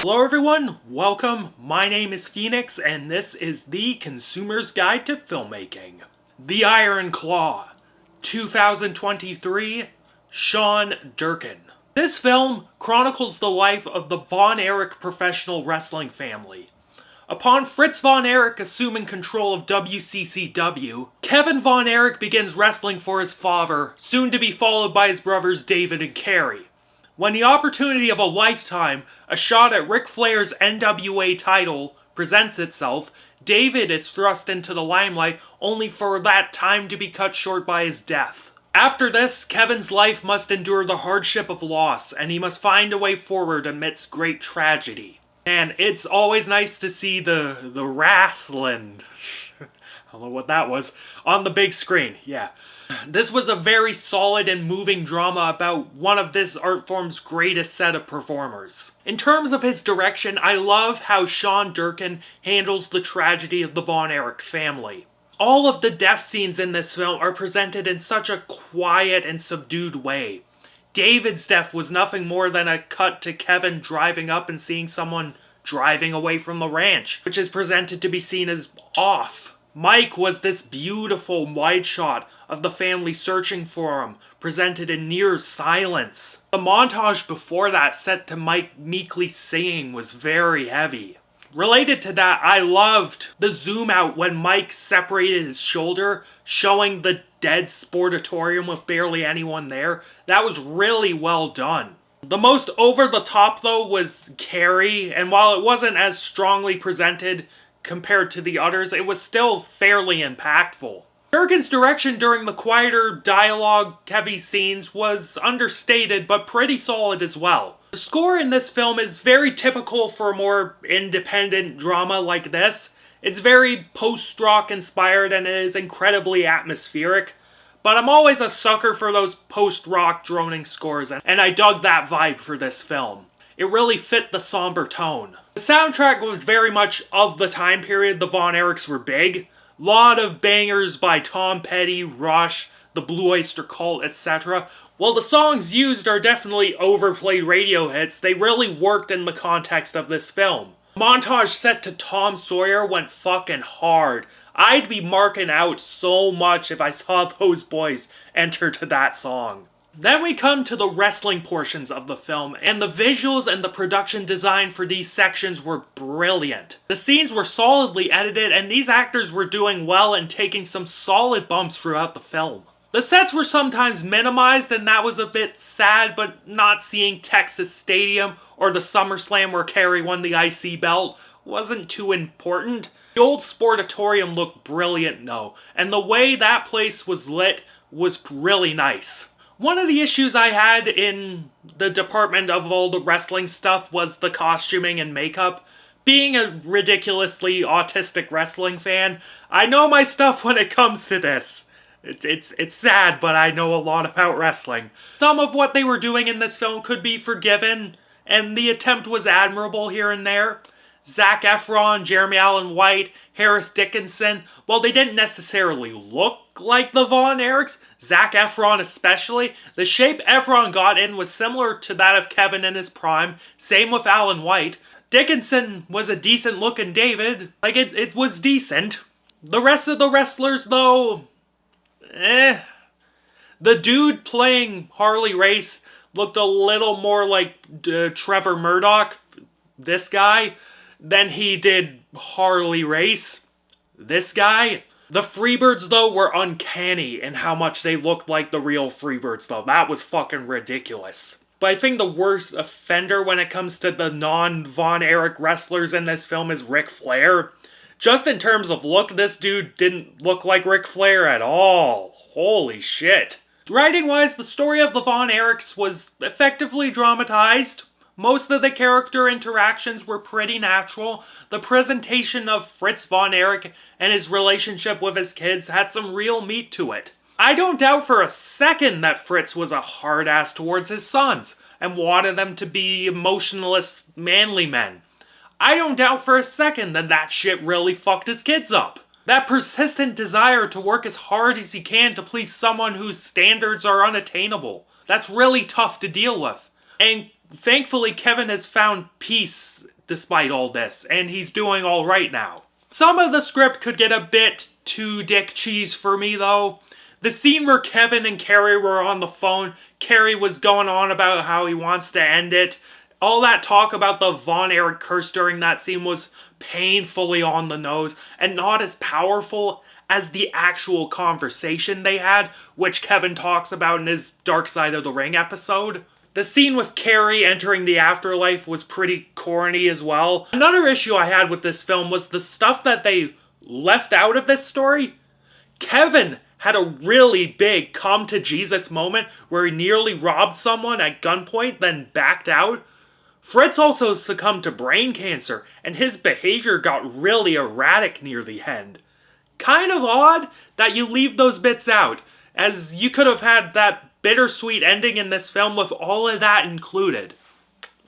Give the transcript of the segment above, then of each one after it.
Hello everyone, welcome. My name is Phoenix and this is the Consumer's Guide to Filmmaking. The Iron Claw, 2023, Sean Durkin. This film chronicles the life of the Von Erich professional wrestling family. Upon Fritz Von Erich assuming control of WCCW, Kevin Von Erich begins wrestling for his father, soon to be followed by his brothers David and Kerry. When the opportunity of a lifetime, a shot at Ric Flair's NWA title, presents itself, David is thrust into the limelight only for that time to be cut short by his death. After this, Kevin's life must endure the hardship of loss, and he must find a way forward amidst great tragedy. And it's always nice to see the wrestling, I don't know what that was, on the big screen, yeah. This was a very solid and moving drama about one of this art form's greatest set of performers. In terms of his direction, I love how Sean Durkin handles the tragedy of the Von Erich family. All of the death scenes in this film are presented in such a quiet and subdued way. David's death was nothing more than a cut to Kevin driving up and seeing someone driving away from the ranch, which is presented to be seen as off. Mike was this beautiful wide shot of the family searching for him, presented in near silence. The montage before that, set to Mike meekly singing, was very heavy. Related to that, I loved the zoom out when Mike separated his shoulder, showing the dead sportatorium with barely anyone there. That was really well done. The most over the top though was Kerry, and while it wasn't as strongly presented compared to the others, it was still fairly impactful. Durkin's direction during the quieter, dialogue-heavy scenes was understated but pretty solid as well. The score in this film is very typical for a more independent drama like this. It's very post-rock inspired and it is incredibly atmospheric, but I'm always a sucker for those post-rock droning scores, and I dug that vibe for this film. It really fit the somber tone. The soundtrack was very much of the time period the Von Erichs were big. Lot of bangers by Tom Petty, Rush, the Blue Oyster Cult, etc. While the songs used are definitely overplayed radio hits, they really worked in the context of this film. The montage set to Tom Sawyer went fucking hard. I'd be marking out so much if I saw those boys enter to that song. Then we come to the wrestling portions of the film, and the visuals and the production design for these sections were brilliant. The scenes were solidly edited, and these actors were doing well and taking some solid bumps throughout the film. The sets were sometimes minimized, and that was a bit sad, but not seeing Texas Stadium or the SummerSlam where Kerry won the IC belt wasn't too important. The old Sportatorium looked brilliant though, and the way that place was lit was really nice. One of the issues I had in the department of all the wrestling stuff was the costuming and makeup. Being a ridiculously autistic wrestling fan, I know my stuff when it comes to this. It's sad, but I know a lot about wrestling. Some of what they were doing in this film could be forgiven, and the attempt was admirable here and there. Zac Efron, Jeremy Allen White, Harris Dickinson, while they didn't necessarily look like the Von Erichs, Zac Efron especially, the shape Efron got in was similar to that of Kevin in his prime, same with Allen White. Dickinson was a decent looking David, it was decent. The rest of the wrestlers though, The dude playing Harley Race looked a little more like Trevor Murdoch, this guy, than he did Harley Race, this guy. The Freebirds though were uncanny in how much they looked like the real Freebirds though. That was fucking ridiculous. But I think the worst offender when it comes to the non-Von Erich wrestlers in this film is Ric Flair. Just in terms of look, this dude didn't look like Ric Flair at all. Holy shit. Writing-wise, the story of the Von Erichs was effectively dramatized. Most of the character interactions were pretty natural. The presentation of Fritz Von Erich and his relationship with his kids had some real meat to it. I don't doubt for a second that Fritz was a hard ass towards his sons and wanted them to be emotionless, manly men. I don't doubt for a second that that shit really fucked his kids up. That persistent desire to work as hard as he can to please someone whose standards are unattainable. That's really tough to deal with. And thankfully, Kevin has found peace despite all this, and he's doing alright now. Some of the script could get a bit too dick cheese for me though. The scene where Kevin and Carrie were on the phone, Carrie was going on about how he wants to end it. All that talk about the Von Erich curse during that scene was painfully on the nose and not as powerful as the actual conversation they had, which Kevin talks about in his Dark Side of the Ring episode. The scene with Carrie entering the afterlife was pretty corny as well. Another issue I had with this film was the stuff that they left out of this story. Kevin had a really big come to Jesus moment where he nearly robbed someone at gunpoint, then backed out. Fritz also succumbed to brain cancer, and his behavior got really erratic near the end. Kind of odd that you leave those bits out, as you could have had that bittersweet ending in this film with all of that included.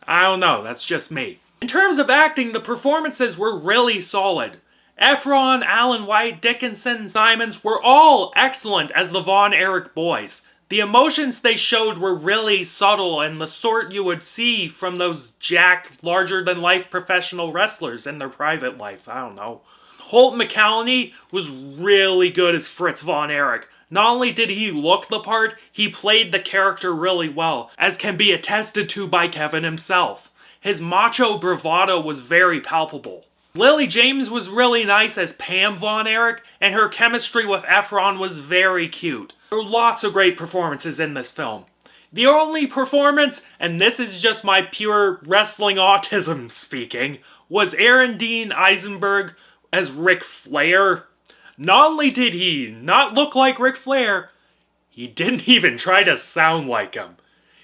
I don't know, that's just me. In terms of acting, the performances were really solid. Efron, Alan White, Dickinson, Simons were all excellent as the Von Erich boys. The emotions they showed were really subtle and the sort you would see from those jacked, larger-than-life professional wrestlers in their private life. I don't know. Holt McCallany was really good as Fritz Von Erich. Not only did he look the part, he played the character really well, as can be attested to by Kevin himself. His macho bravado was very palpable. Lily James was really nice as Pam Von Erich, and her chemistry with Efron was very cute. There were lots of great performances in this film. The only performance, and this is just my pure wrestling autism speaking, was Aaron Dean Eisenberg as Ric Flair. Not only did he not look like Ric Flair, he didn't even try to sound like him.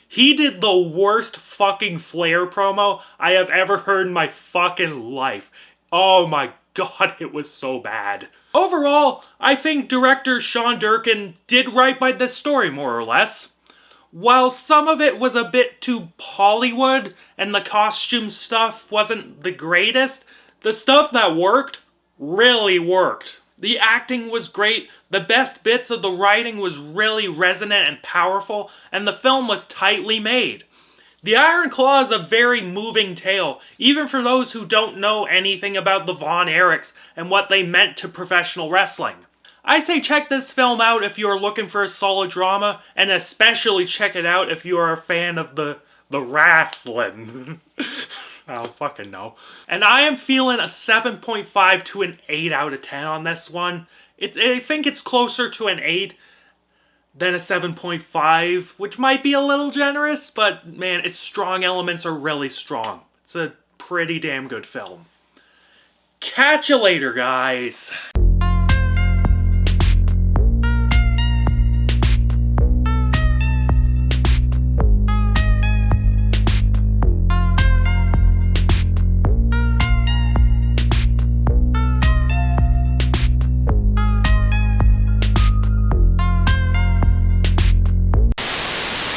He did the worst fucking Flair promo I have ever heard in my fucking life. Oh my god, it was so bad. Overall, I think director Sean Durkin did right by this story, more or less. While some of it was a bit too Hollywood, and the costume stuff wasn't the greatest, the stuff that worked, really worked. The acting was great, the best bits of the writing was really resonant and powerful, and the film was tightly made. The Iron Claw is a very moving tale, even for those who don't know anything about the Von Erichs and what they meant to professional wrestling. I say check this film out if you are looking for a solid drama, and especially check it out if you are a fan of the wrestling. I don't fucking know. And I am feeling a 7.5 to an 8 out of 10 on this one. I think it's closer to an 8 than a 7.5, which might be a little generous, but man, its strong elements are really strong. It's a pretty damn good film. Catch you later, guys.